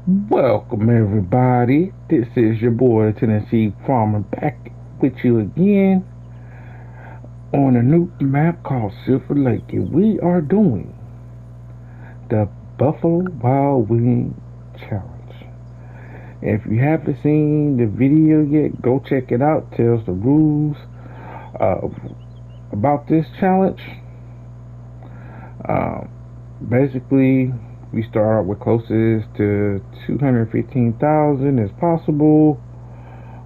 Welcome everybody. This is your boy Tennessee Farmer back with you again on a new map called Silver Lake. And we are doing the Buffalo Wild Wing Challenge. If you haven't seen the video yet, go check it out. It tells the rules uh, about this challenge. Um, Basically, we start out with closest to 215,000 as possible.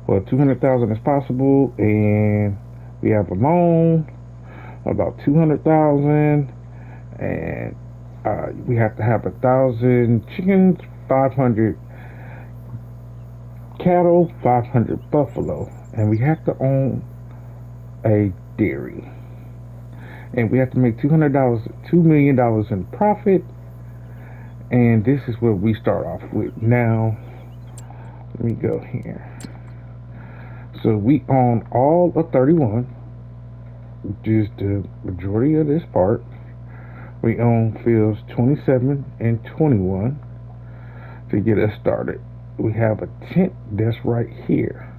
Well, 200,000 as possible, and we have a loan about 200,000, and we have to have 1,000 chickens, 500 cattle, 500 buffalo, and we have to own a dairy, and we have to make $200, $2 million in profit. And this is what we start off with. Now, let me go here. So we own all of 31, which is the majority of this part. We own fields 27 and 21 to get us started. We have a tent that's right here.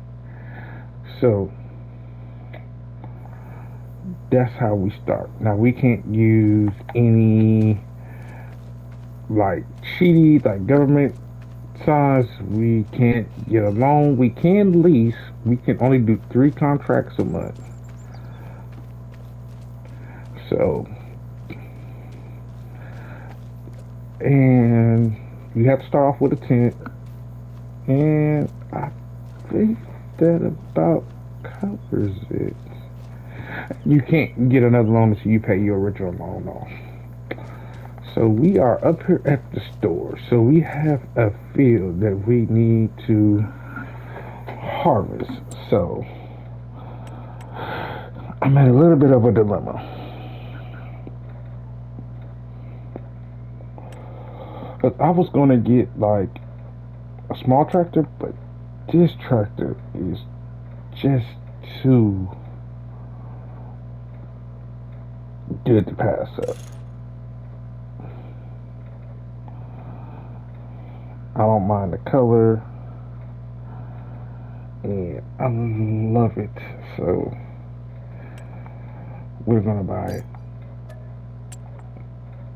So that's how we start. Now we can't use any like chaty, like government signs. We can't get a loan. We can lease. We can only do 3 contracts a month. So, and you have to start off with a tent, and I think that about covers it. You can't get another loan until you pay your original loan off. So we are up here at the store. So we have a field that we need to harvest. So I'm in a little bit of a dilemma. But I was gonna get like a small tractor, but this tractor is just too good to pass up. I don't mind the color, and I love it. So we're gonna buy it,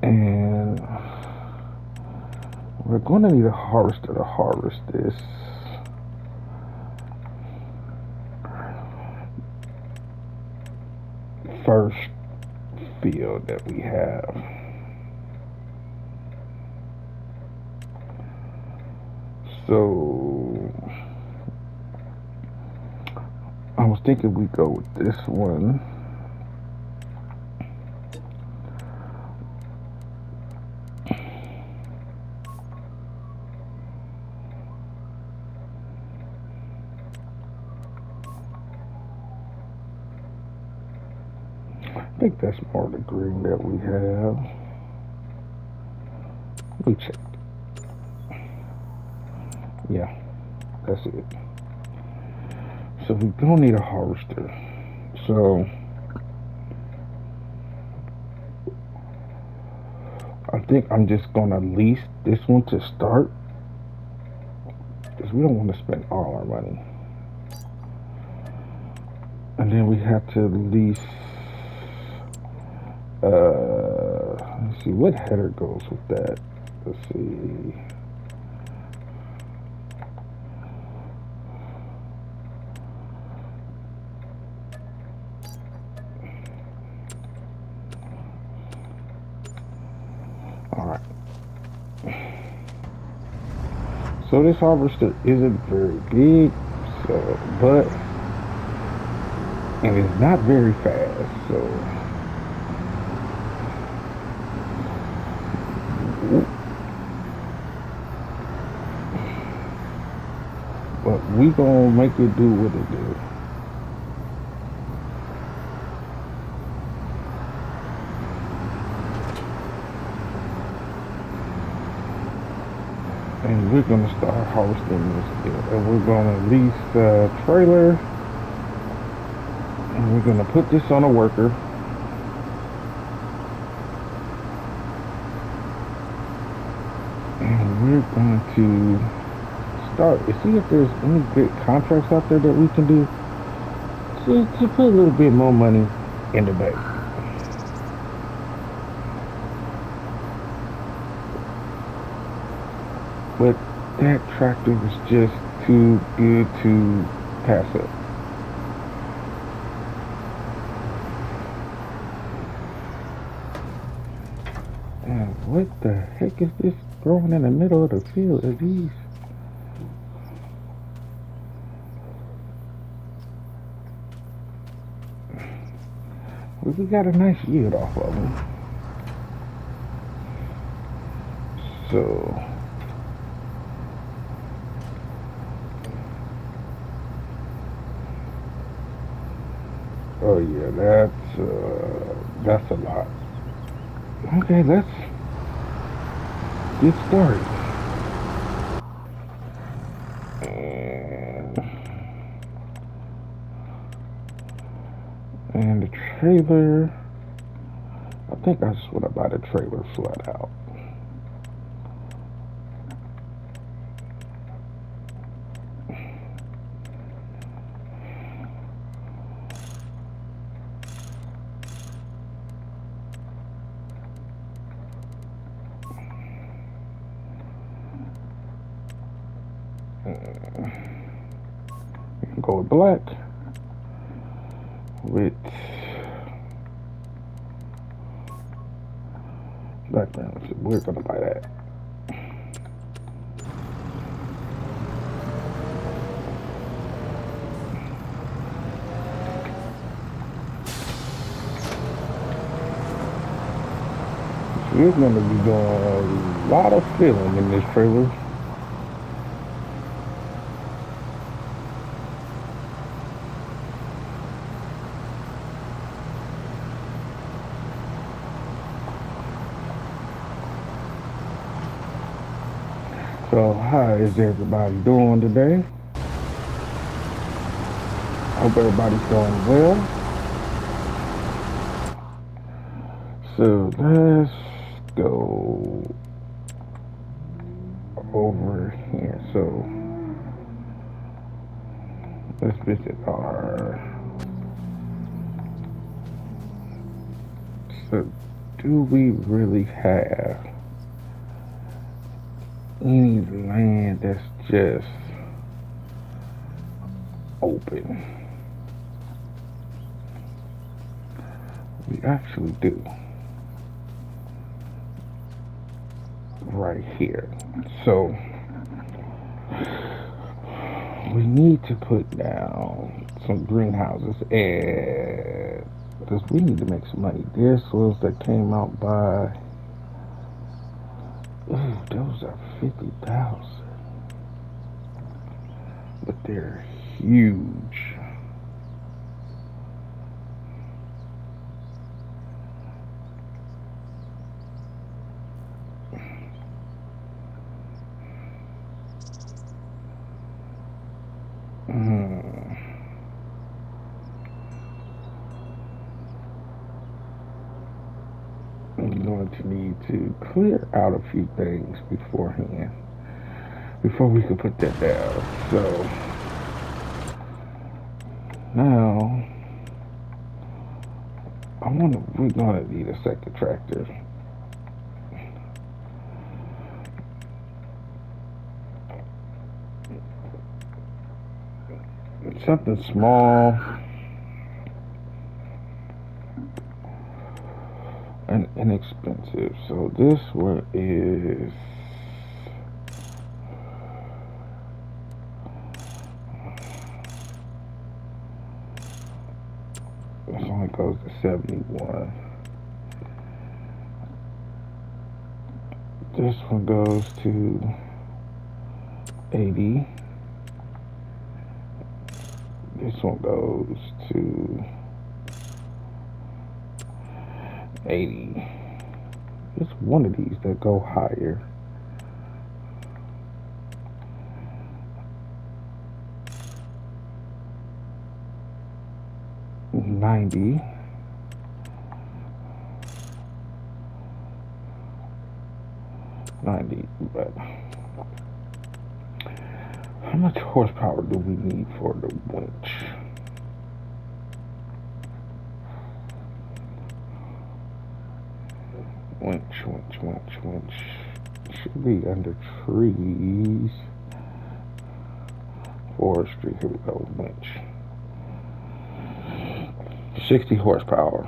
and we're gonna need a harvester to harvest this. First field that we have. So I was thinking we go with this one. I think that's more the green that we have. We check. Yeah, that's it. So we don't need a harvester. So I think I'm just gonna lease this one to start, because we don't want to spend all our money. And then we have to lease. Let's see what header goes with that. Let's see. All right. So this harvester isn't very big, so and it's not very fast. So but we gonna make it do what it do. And we're gonna start harvesting this field. And we're gonna lease the trailer, and we're gonna put this on a worker. And we're going to start and see if there's any good contracts out there that we can do to put a little bit more money in the bank. But that tractor was just too good to pass up. And what the heck is this growing in the middle of the field? Are these? Well, we got a nice yield off of them. So, oh yeah, that's a lot. Okay, let's get started. And the trailer, I think I just want to buy the trailer flat out. Go with black with background. We're gonna buy that. We're gonna be doing a lot of filling in this trailer. So how is everybody doing today? Hope everybody's doing well. So let's go over here. So let's visit our. So do we really have any land that's just open? We actually do. Right here. So we need to put down some greenhouses, and because we need to make some money. This was that came out by, ooh, those are 50,000, but they're huge. I'm going to need to clear out a few things beforehand before we can put that down. So now we're gonna need a second tractor. Something small and inexpensive. So this one is this only goes to 71. This one goes to 80. This one goes to 80. There's one of these that go higher. $90. 90, but how much horsepower do we need for the winch? Winch. Should be under trees. Forestry, here we go, winch. 60 horsepower.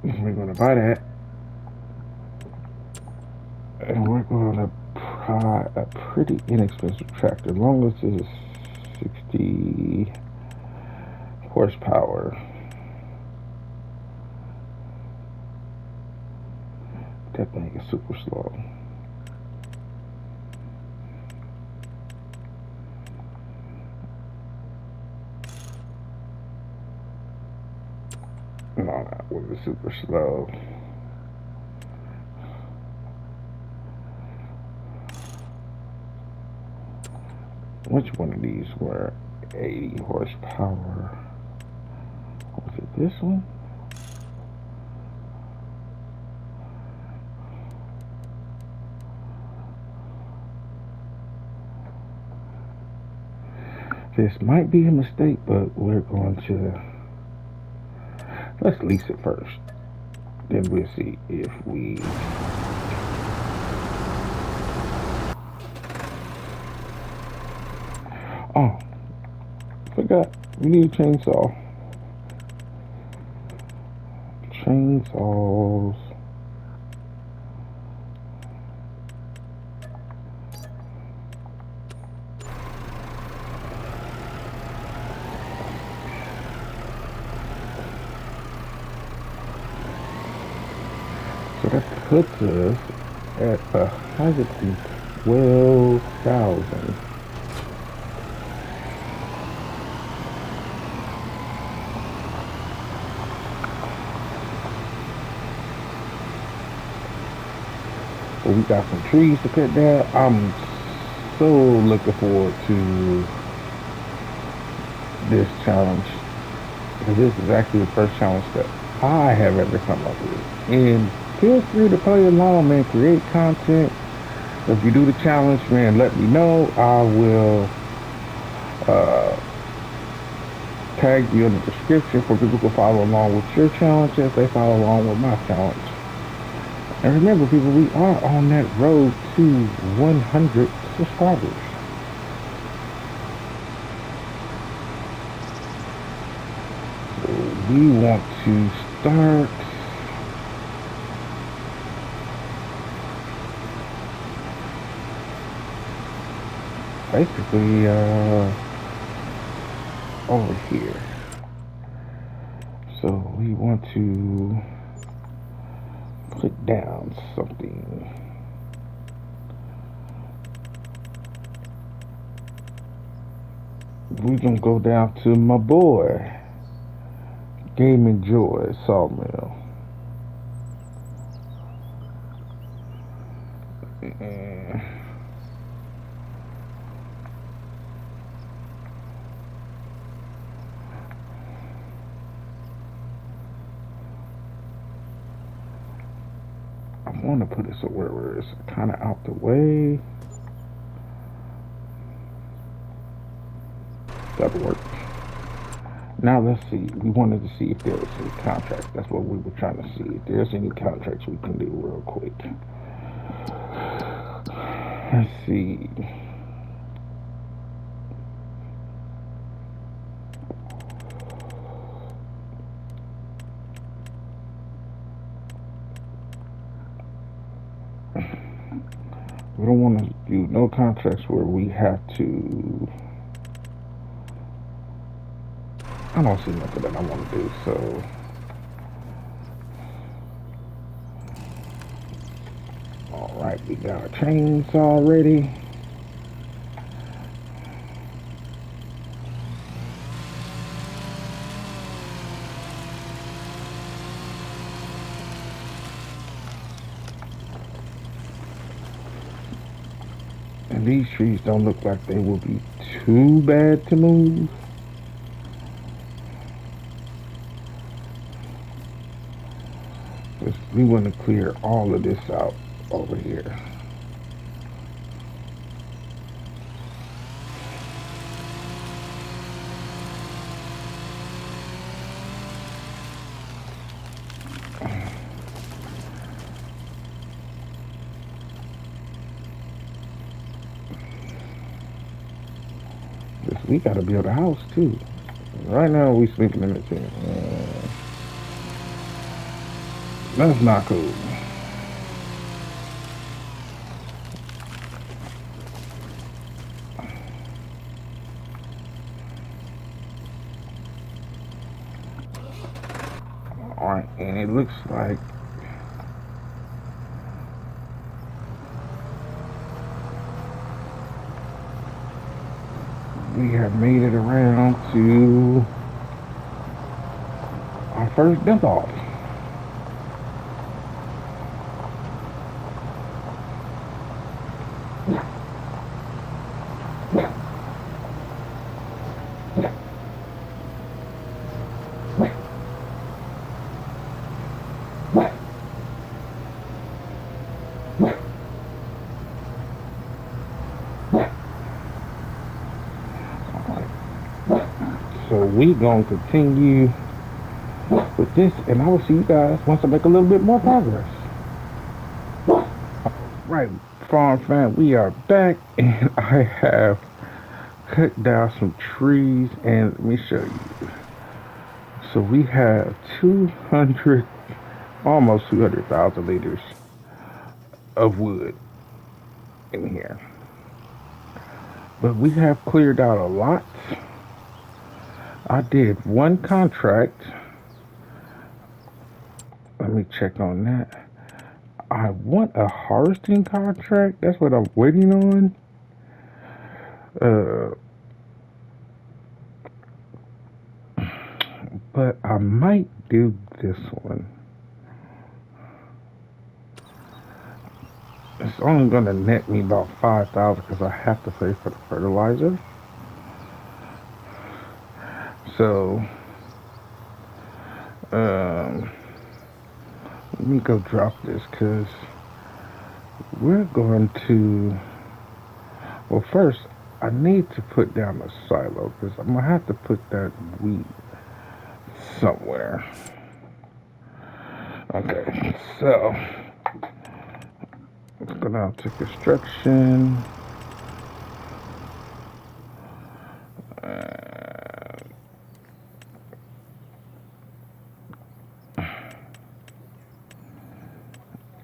We're going to buy that. And we're going to buy a pretty inexpensive tractor. As long as it's 60 horsepower. That thing is super slow. No, that was super slow. Which one of these were 80 horsepower? Was it this one? This might be a mistake, but we're going to, let's lease it first. Then we'll see if we, oh, forgot, we need a chainsaw. Chainsaws. So that puts us at 112,000. But we got some trees to cut down. I'm so looking forward to this challenge, because this is actually the first challenge that I have ever come up with. And feel free to play along, man. Create content. If you do the challenge, man, let me know. I will tag you in the description for people to follow along with your challenge as they follow along with my challenge. And remember, people, we are on that road to 100 subscribers. So we want to start basically over here. So we want to put down something. We're gonna go down to my boy Game and Joy Sawmill. I want to put it somewhere where it's kind of out the way. That'll work. Now let's see. We wanted to see if there was any contracts. That's what we were trying to see. If there's any contracts we can do real quick. Let's see. We don't want to do no contracts where we have to. I don't see nothing that I want to do, so alright, we got our chainsaw ready. And these trees don't look like they will be too bad to move. we want to clear all of this out over here. We gotta build a house too. Right now we sleeping in the tent. That's not cool. Alright, and it looks like we have made it around to our first dump off. So we gonna continue with this, and I will see you guys once I make a little bit more progress. Right, farm fam, we are back, and I have cut down some trees, and let me show you. So we have 200, almost 200,000 liters of wood in here. But we have cleared out a lot. I did one contract. Let me check on that. I want a harvesting contract. That's what I'm waiting on. But I might do this one. It's only going to net me about 5,000 because I have to pay for the fertilizer. So, let me go drop this because we're going to, well, first I need to put down a silo because I'm going to have to put that wheat somewhere. Okay, so let's go down to construction.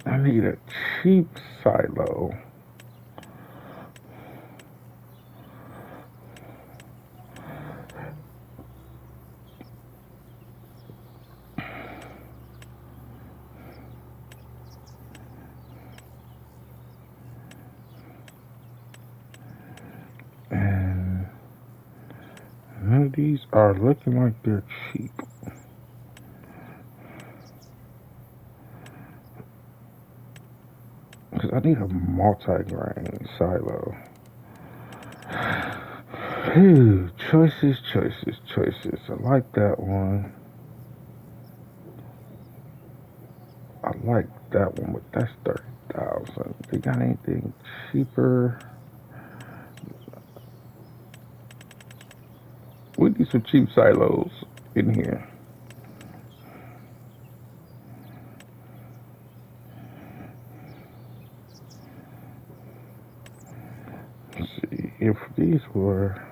I need a cheap silo. And none of these are looking like they're cheap. Because I need a multi-grain silo. Ooh, choices. I like that one. I like that one, but that's 30,000. They got anything cheaper? We need some cheap silos in here. Let's see if these were.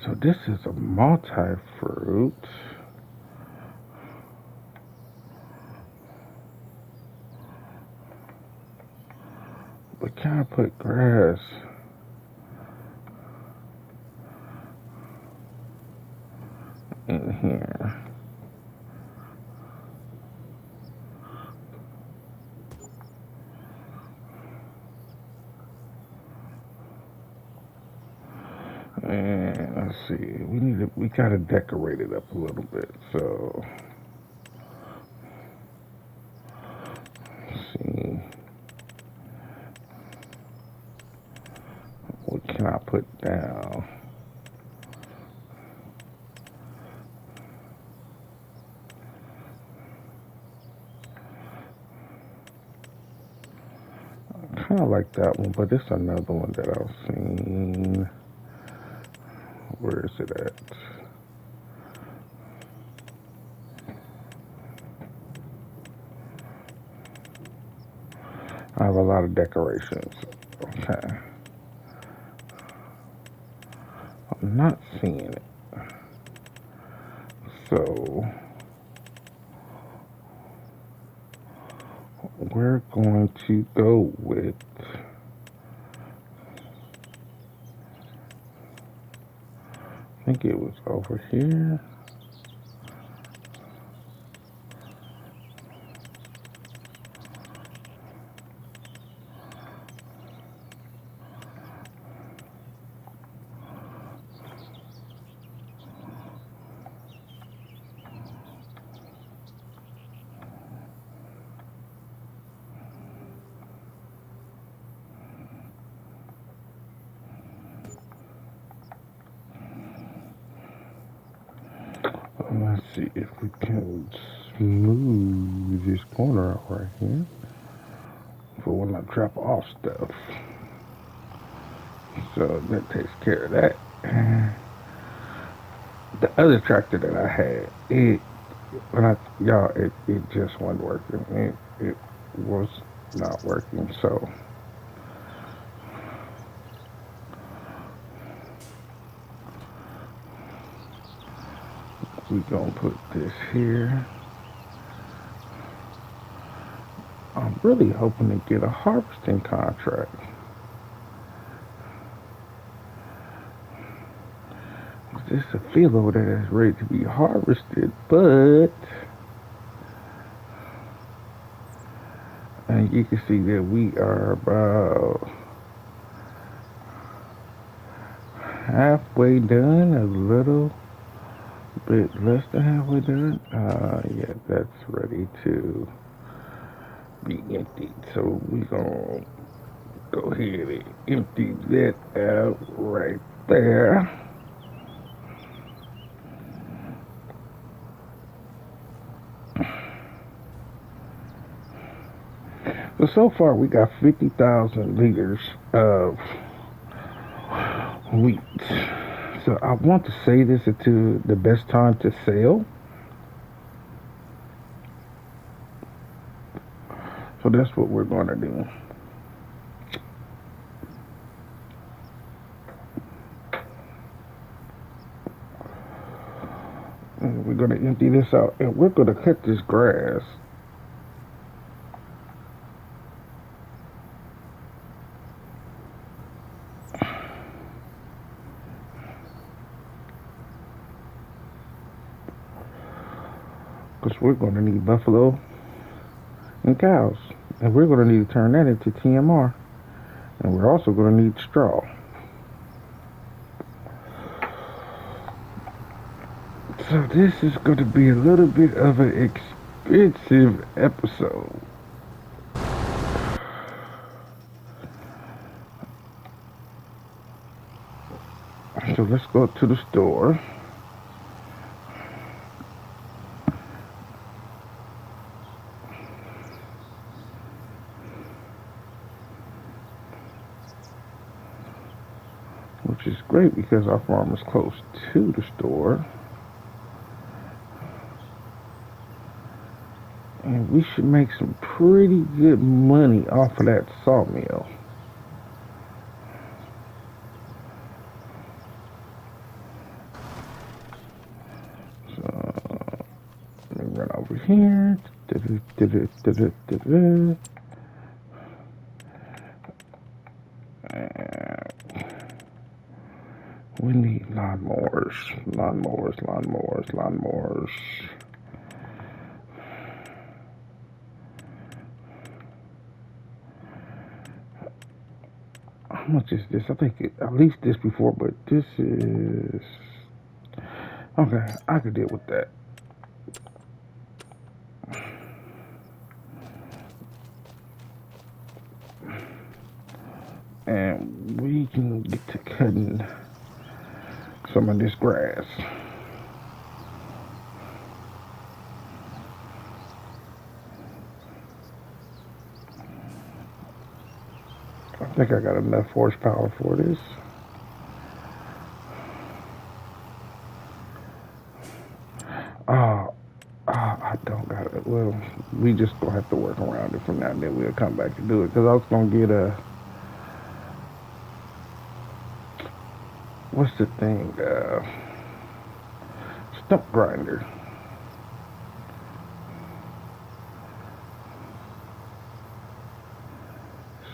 So this is a multi-fruit. But can I put grass? In here. And let's see, we gotta decorate it up a little bit. So let's see, what can I put down? kind of like that one, but it's another one that I've seen. Where is it at? I have a lot of decorations. Okay. I'm not seeing it. So we're going to go with I think it was over here. Let's see if we can smooth this corner out right here for when I drop off stuff. So that takes care of that. The other tractor that I had, it just wasn't working. It was not working. So we're gonna put this here. I'm really hoping to get a harvesting contract. This is a philo that is ready to be harvested, but and you can see that we are about halfway done, a little bit less than halfway done. Yeah, that's ready to be emptied. So we're gonna go ahead and empty that out right there. So far we got 50,000 liters of wheat. So I want to say this into the best time to sell. So that's what we're going to do. And we're going to empty this out, and we're going to cut this grass. Because we're going to need buffalo and cows. And we're going to need to turn that into TMR. And we're also going to need straw. So this is going to be a little bit of an expensive episode. So let's go to the store. Which is great because our farm is close to the store. And we should make some pretty good money off of that sawmill. So let me run over here. We need lawnmowers. How much is this? I think at least this before, but this is okay. I could deal with that. And we can get to cutting some of this grass. think I got enough horsepower for this. I don't got it. Well, we just gonna have to work around it from now and then. We'll come back and do it because I was gonna get a what's the thing? Stump grinder.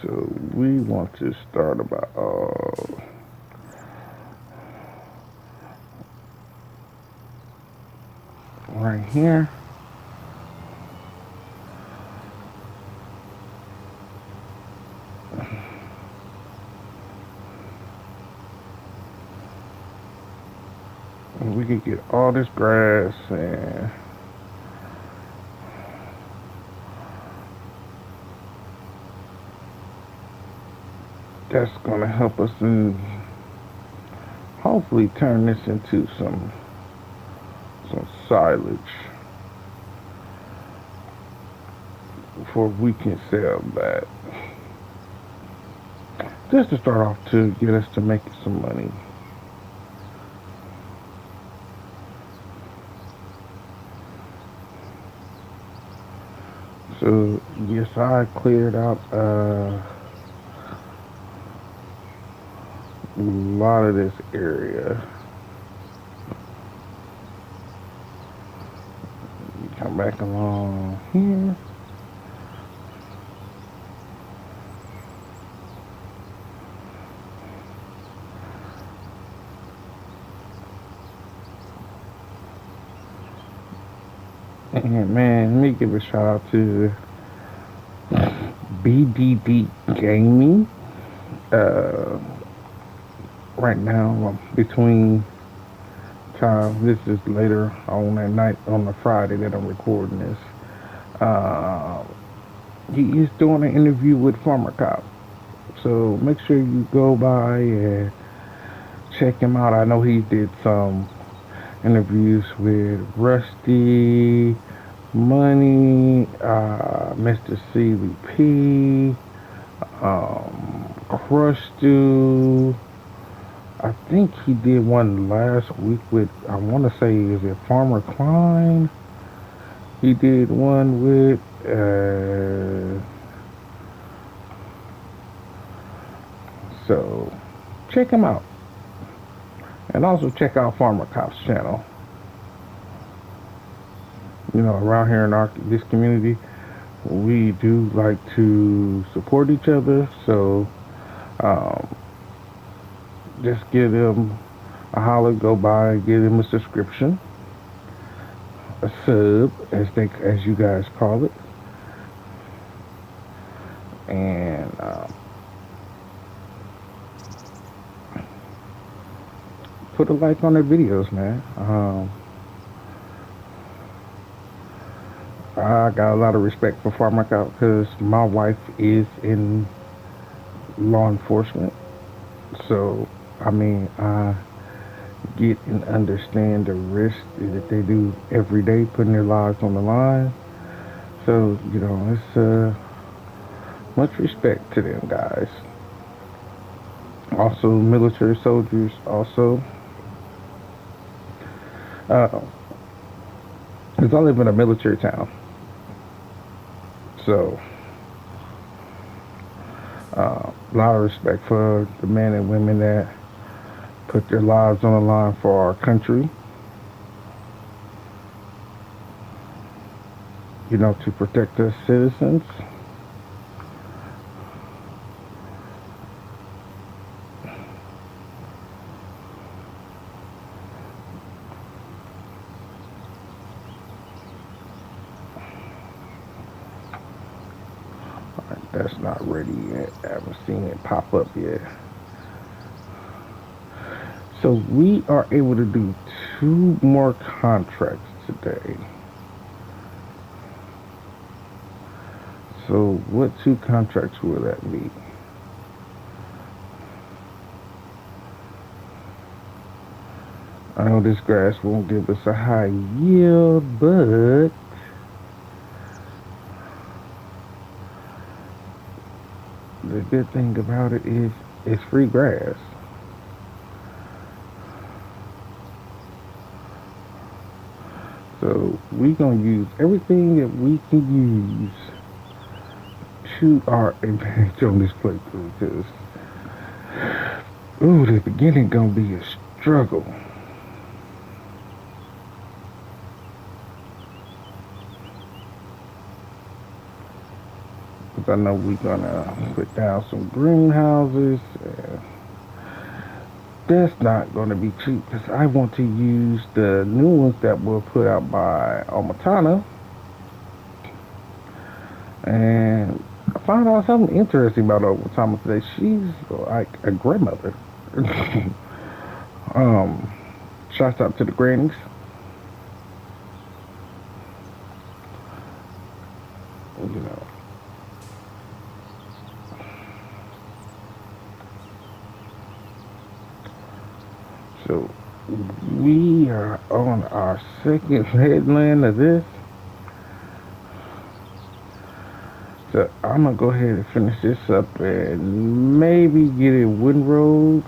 So we want to start about right here. And we can get all this grass and that's gonna help us and hopefully turn this into some silage before we can sell that. Just to start off to get us to making some money. So yes, I cleared out a lot of this area. You come back along here. And man, let me give a shout out to BDD Gaming. Right now, between time, this is later on at night on the Friday that I'm recording this. He is doing an interview with Farmer Cop. So make sure you go by and check him out. I know he did some interviews with Rusty, Money, Mr. CVP, Crush Stew. I think he did one last week with, I want to say, is it Farmer Klein? He did one with, so check him out. And also check out Farmer Cop's channel. You know, around here in this community, we do like to support each other. So, just give them a holler, go by and give them a subscription, a sub, as you guys call it, and put a like on their videos, man. I got a lot of respect for Farmer Cop because my wife is in law enforcement. So, I mean, I get and understand the risk that they do every day, putting their lives on the line. So, you know, it's much respect to them guys. Also, military soldiers, also. Because I live in a military town. So, a lot of respect for the men and women that put their lives on the line for our country. You know, to protect us citizens. That's not ready yet. I haven't seen it pop up yet. So we are able to do 2 more contracts today. So what 2 contracts will that be? I know this grass won't give us a high yield, but the good thing about it is it's free grass. So we gonna use everything that we can use to our advantage on this playthrough. Because ooh, the beginning gonna be a struggle. Because I know we're gonna put down some greenhouses. That's not gonna be cheap because I want to use the new ones that were put out by Almatana. And I found out something interesting about Almatana today. She's like a grandmother. um, Shouts out to the grannies. You know. So we are on our second headland of this. So I'm gonna go ahead and finish this up and maybe get a wooden road,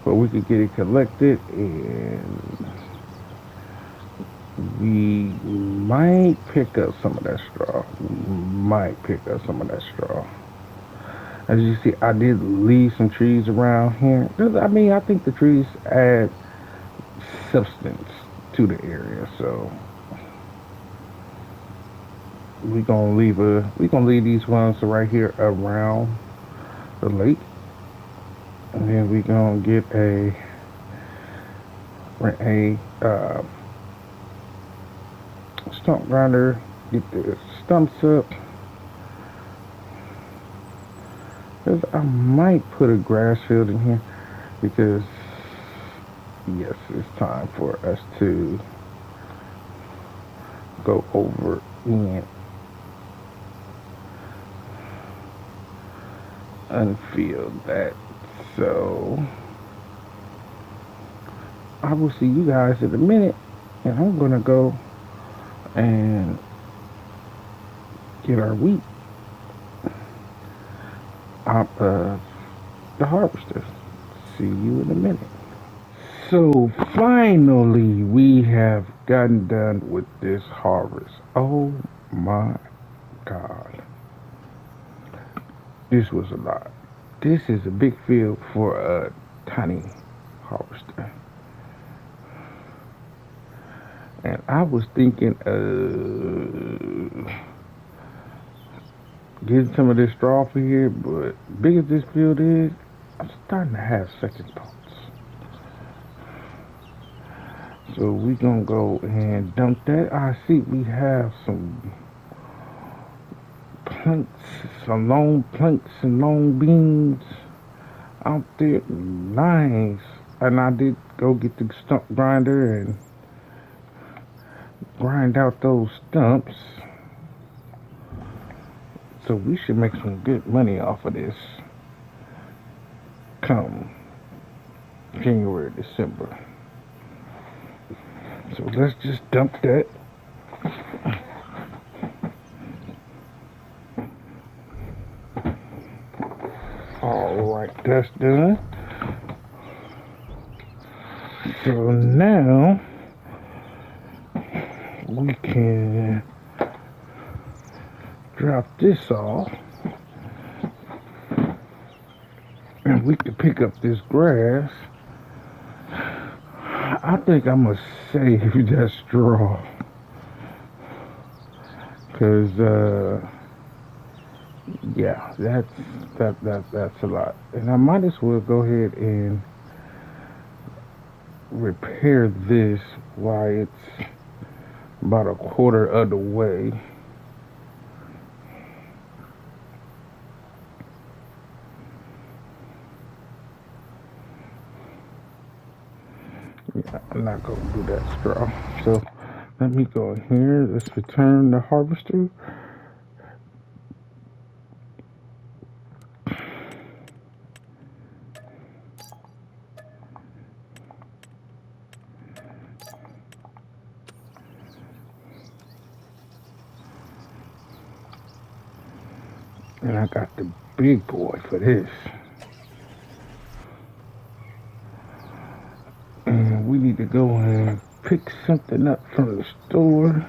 but we could get it collected, and we might pick up some of that straw. As you see, I did leave some trees around here. I mean, I think the trees add substance to the area, so we gonna leave these ones right here around the lake, and then we gonna get a stump grinder, get the stumps up. Cause I might put a grass field in here because yes, it's time for us to go over and unfield that. So I will see you guys in a minute, and I'm gonna go and get our wheat out of the harvester. See you in a minute. So finally, we have gotten done with this harvest. Oh my God, this was a lot. This is a big field for a tiny harvester. And I was thinking getting some of this straw for here, but big as this field is, I'm starting to have second thoughts. So we gonna go and dump that. I see we have some planks, some long planks and long beams out there. Nice. And I did go get the stump grinder and grind out those stumps. So we should make some good money off of this come January, December. So let's just dump that. Alright, that's done. So now we can drop this off, and we can pick up this grass. I think I'm gonna save that straw, cause yeah, that's a lot, and I might as well go ahead and repair this while it's about a quarter of the way. Yeah, I'm not gonna do that straw. So let me go in here. Let's return the harvester. And I got the big boy for this. And we need to go and pick something up from the store.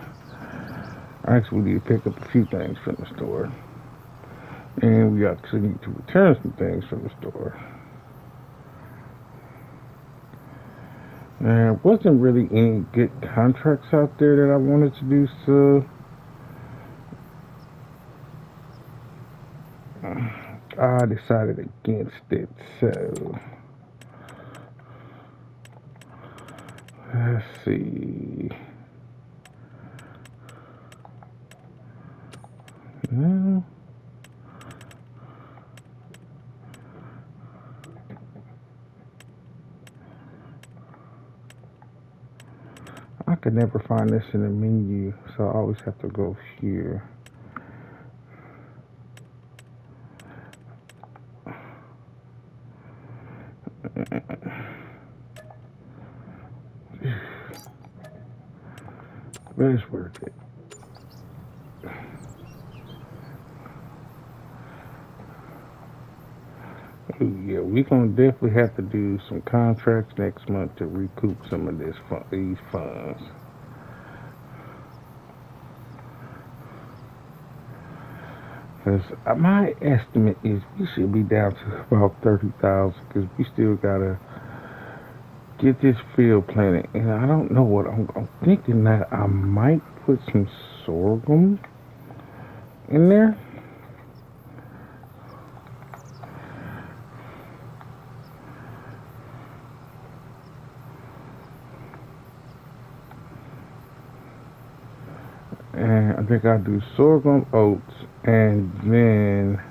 Actually, we need to pick up a few things from the store. And we actually need to return some things from the store. There wasn't really any good contracts out there that I wanted to do, so I decided against it. So let's see. No. I could never find this in the menu, so I always have to go here. But it's worth it. Ooh, yeah, we're gonna definitely have to do some contracts next month to recoup some of these funds. Because my estimate is we should be down to about 30,000 because we still gotta get this field planted. And I don't know what I'm thinking that I might put some sorghum in there. And I think I'll do sorghum, oats, and then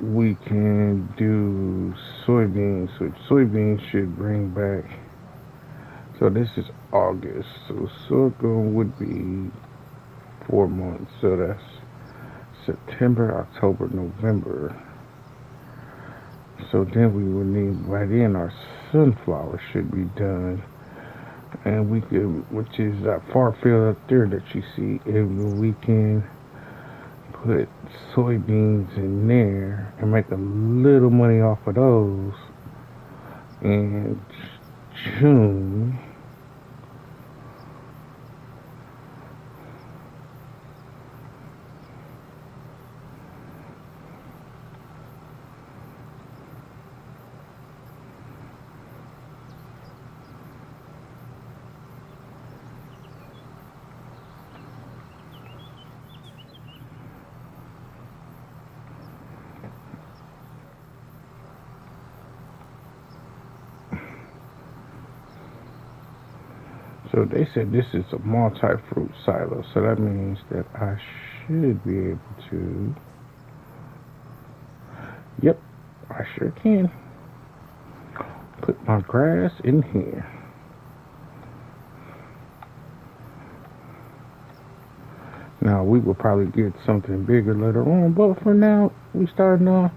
we can do soybeans, which soybeans should bring back. So this is August, so sorghum would be 4 months, so that's September, October, November. So then we would need, by then our sunflower should be done. And we could, which is that far field up there that you see, and we can put soybeans in there and make a little money off of those in June. So they said this is a multi-fruit silo, so that means that I should be able to. Yep, I sure can. Put my grass in here. Now we will probably get something bigger later on, but for now we starting off.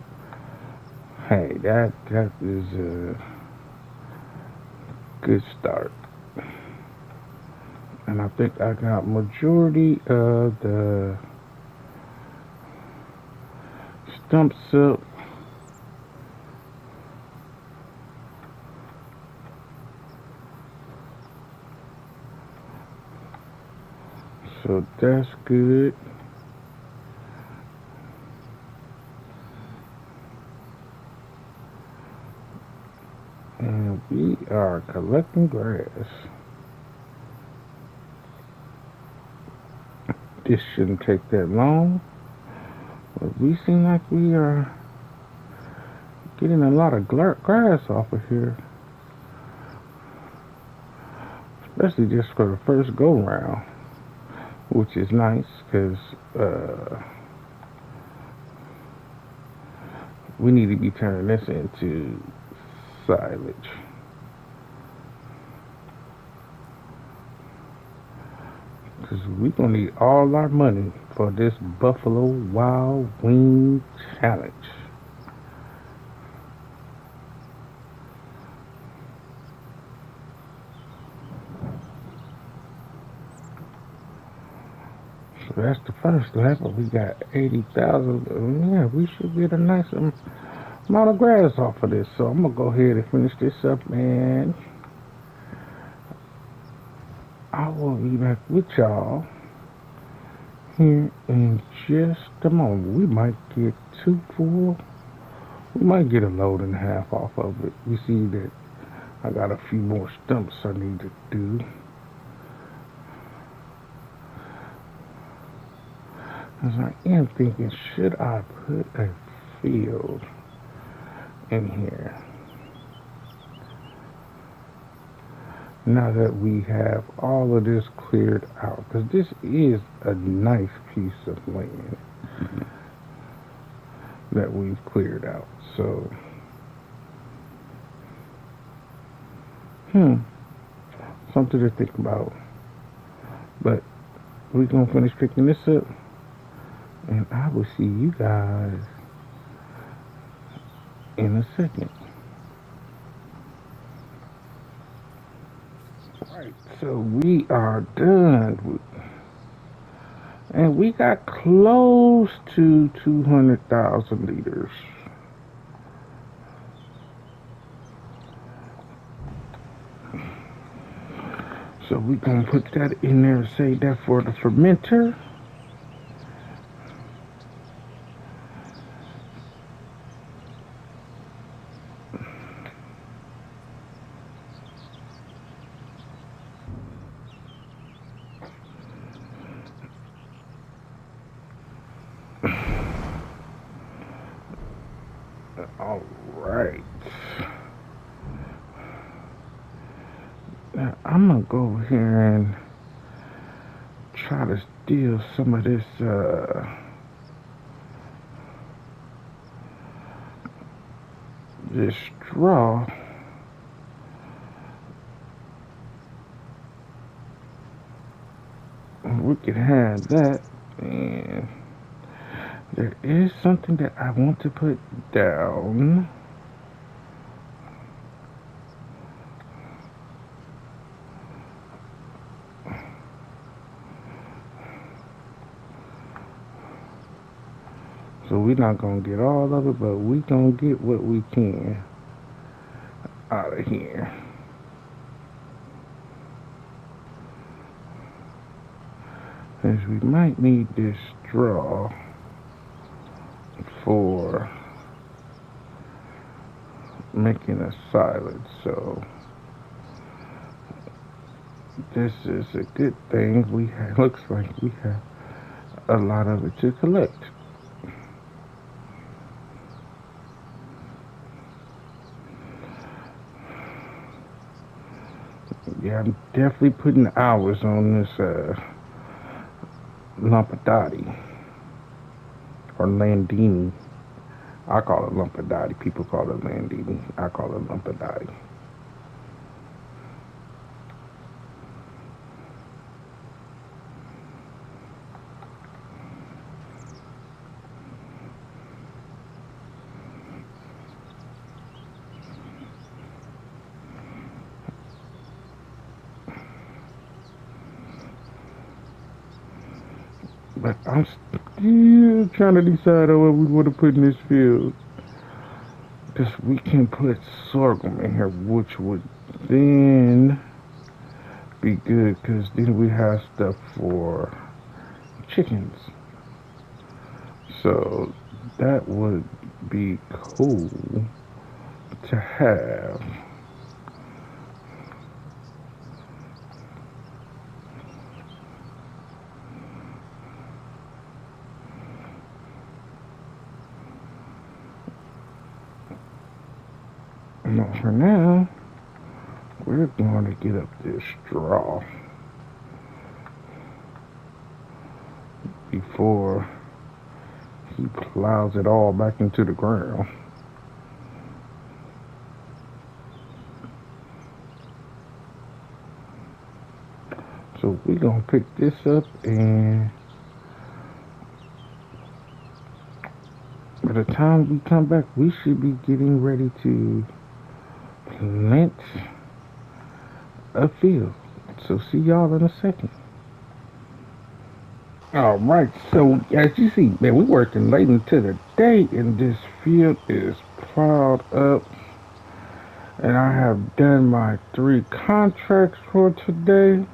Hey, that is a good start. And I think I got majority of the stumps up. So that's good. And we are collecting grass. This shouldn't take that long. But we seem like we are getting a lot of grass off of here. Especially just for the first go round. Which is nice because we need to be turning this into silage. Because we're going to need all our money for this Buffalo Wild Wing Challenge. So That's the first level. We got 80,000. Yeah, we should get a nice amount of grass off of this. So I'm gonna go ahead and finish this up, and I will be back with y'all here in just a moment. We might get two full. We might get a load and a half off of it. You see that I got a few more stumps I need to do. As I am thinking, should I put a field in here? Now that we have all of this cleared out, because this is a nice piece of land that we've cleared out. So, something to think about. But we're gonna finish picking this up, and I will see you guys in a second. Right, so we are done, and we got close to 200,000 liters. So we're gonna put that in there and save that for the fermenter. All right. Now I'm gonna go over here and try to steal some of this this straw. We can have that, and there is something that I want to put down. So we're not gonna get all of it, but we gonna get what we can out of here. As we might need this straw for making a silage, so this is a good thing. We have, looks like we have a lot of it to collect. Yeah, I'm definitely putting hours on this lampadati or landini. I call it lampadati. People call it landini. I call it lampadati. But I'm still trying to decide on what we want to put in this field. Because we can put sorghum in here, which would then be good, because then we have stuff for chickens. So that would be cool to have. No, for now, we're going to get up this straw before he plows it all back into the ground. So we're going to pick this up, and by the time we come back, we should be getting ready to plant a field. So see y'all in a second. All right, so as you see, man, we working late into the day, and this field is plowed up, and I have done my 3 contracts for today,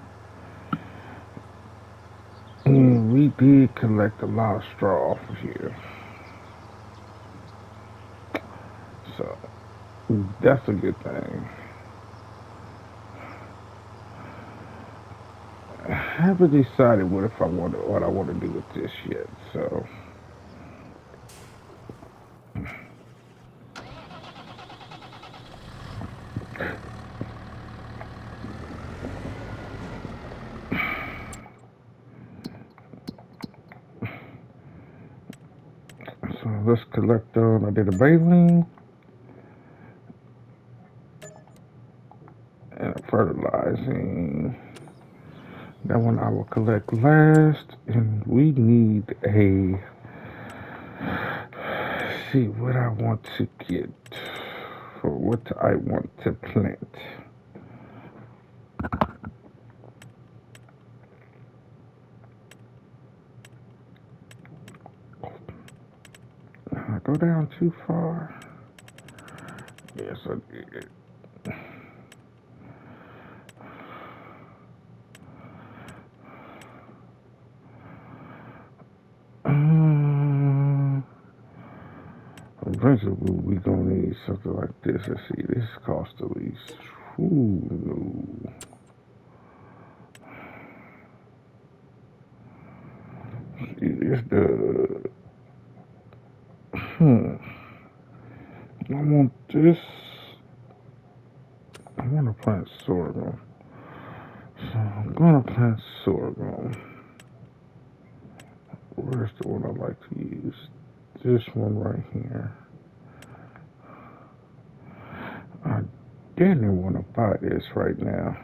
and we did collect a lot of straw off of here, so that's a good thing. I haven't decided what I want to do with this yet, so let's collect on. I did a baling and a fertilizing. That one I will collect last, and we need a. See what I want to get for what I want to plant. I go down too far. Yes, I did. Eventually, we gonna need something like this. Let's see. This cost the least. Ooh, no. See, this the. I want this. I want to plant sorghum. So I'm gonna plant sorghum. Where's the one I like to use? This one right here. I didn't want to buy this right now.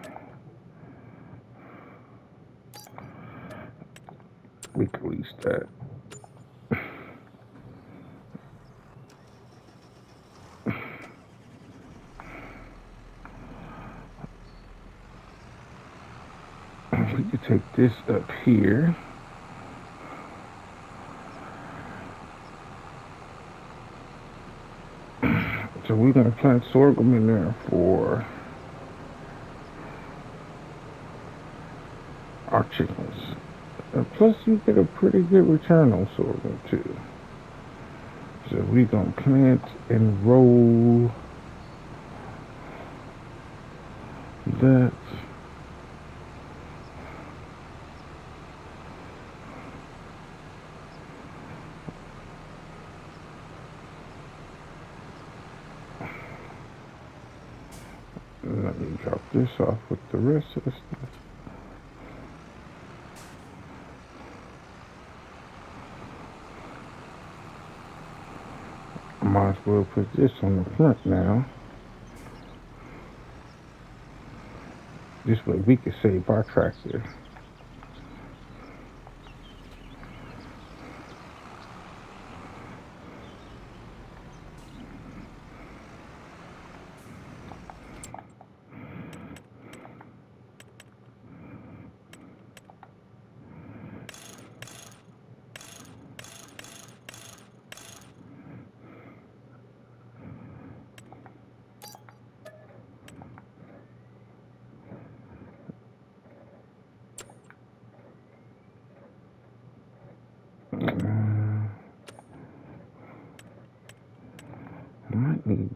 We can lease that. We could take this up here. So we're gonna plant sorghum in there for our chickens. Plus, you get a pretty good return on sorghum too. So we're gonna plant and roll that. Let me drop this off with the rest of the stuff. I might as well put this on the front now. This way we can save our tractor. I might need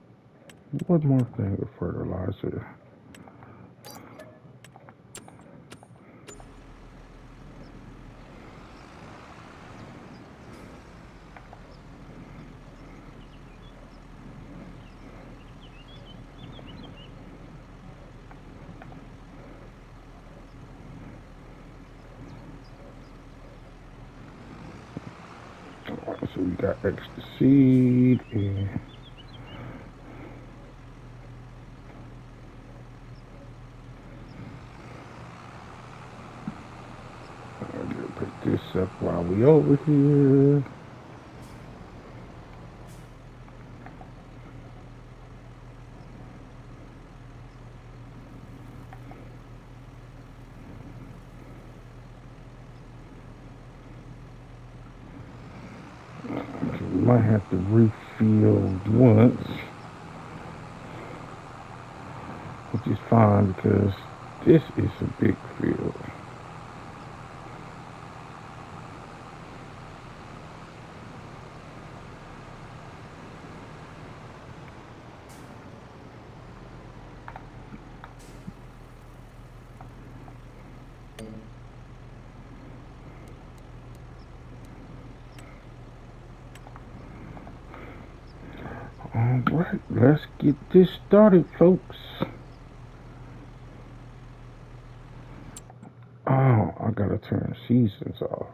one more thing of fertilizer. So we got extra seed and I'm gonna pick this up while we over here. might have to refill once, which is fine because this is a big field. Alright, let's get this started, folks. Oh, I gotta turn seasons off.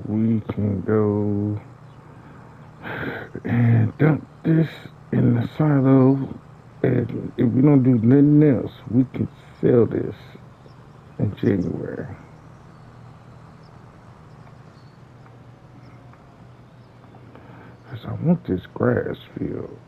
We can go and dump this in the silo, and if we don't do nothing else, we can sell this in January. Because I want this grass field.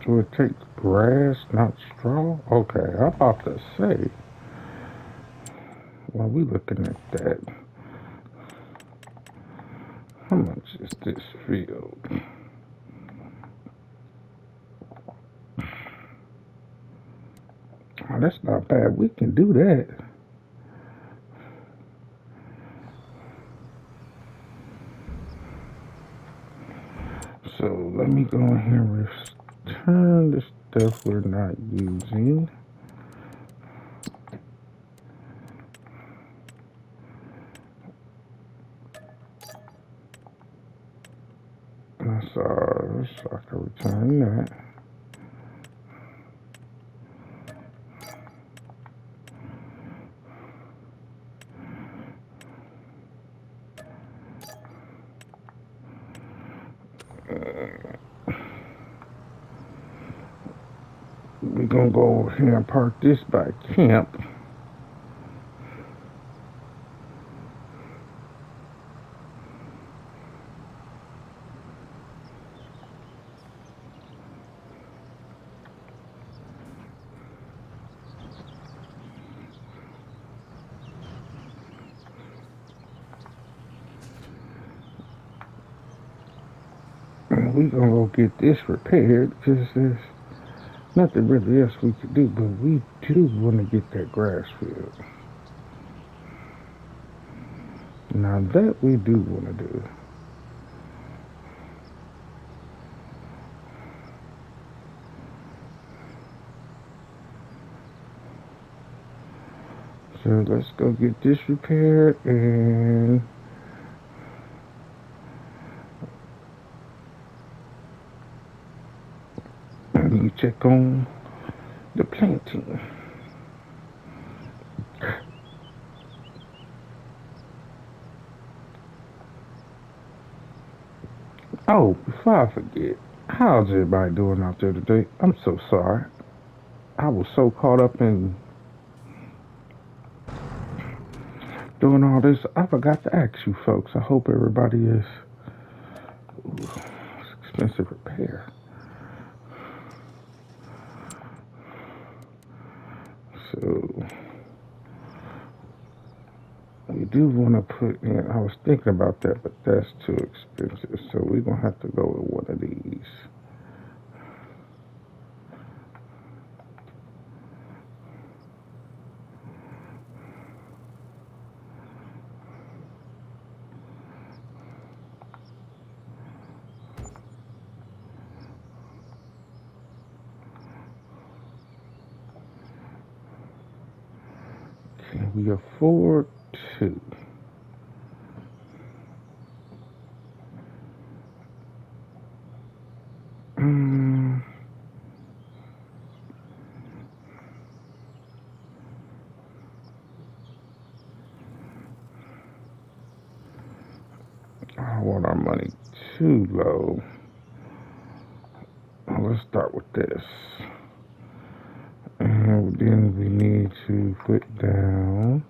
So it takes grass, not straw? Okay, I'm about to say, while we looking at that, how much is this field? Oh, that's not bad. We can do that. So let me go in here and return the stuff we're not using. So I can return that. We're gonna go over here and park this by camp. And we're gonna go get this repaired because there's nothing really else we could do, but we do want to get that grass field. Now that we do want to do. So let's go get this repaired, and you check on the planting. Oh, before I forget, how's everybody doing out there today? I'm so sorry. I was so caught up in doing all this, I forgot to ask you folks. I hope everybody is. Ooh, it's expensive repair. So we do want to put in. I was thinking about that, but that's too expensive. So we're gonna have to go with one of these. Can we afford two? too low. Let's start with this. And then we need to put down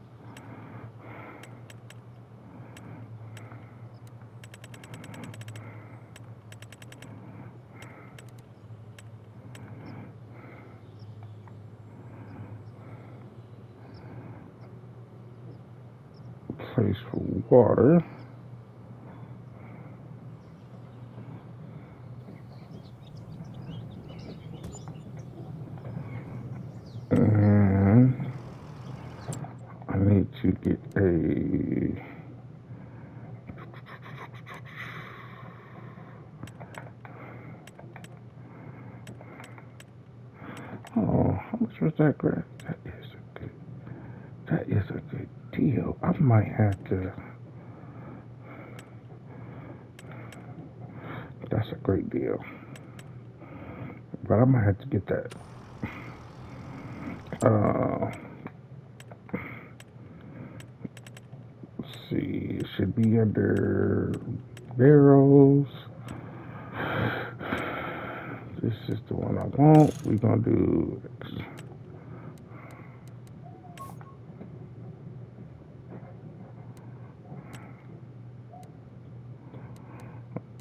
a place for water. And I need to get a how much was that grass? That is a good deal. I might have to. That's a great deal. But I might have to get that. Let's see. It should be under barrels. This is the one I want. We're gonna do.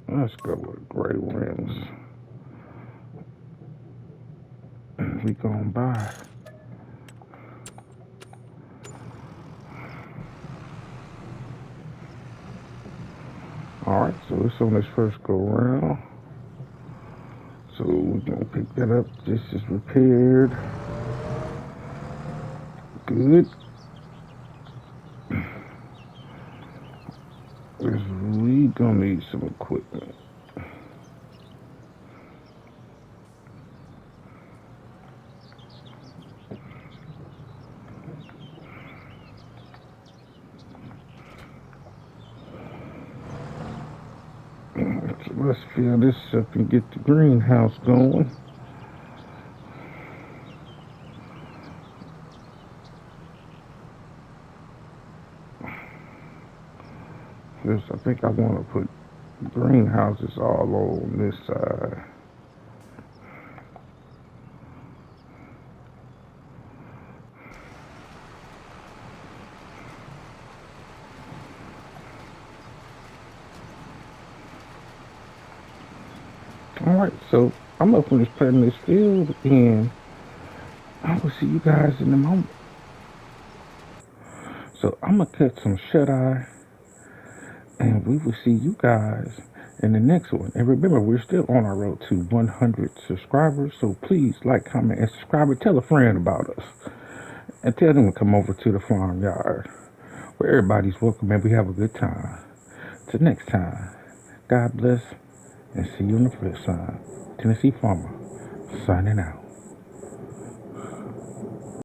Let's go with gray rims. We gonna buy. Alright, so it's on this first go round. So we're gonna pick that up. This is repaired. Good. We gonna need some equipment. So let's fill this up and get the greenhouse going. I think I want to put greenhouses all on this side. Alright, so I'm gonna finish planting this field and I will see you guys in a moment. So I'm gonna cut some shut-eye and we will see you guys in the next one. And remember, we're still on our road to 100 subscribers. So please like, comment, and subscribe. And tell a friend about us. And tell them to come over to the farmyard where everybody's welcome and we have a good time. Till next time, God bless and see you on the flip side. Tennessee Farmer, signing out.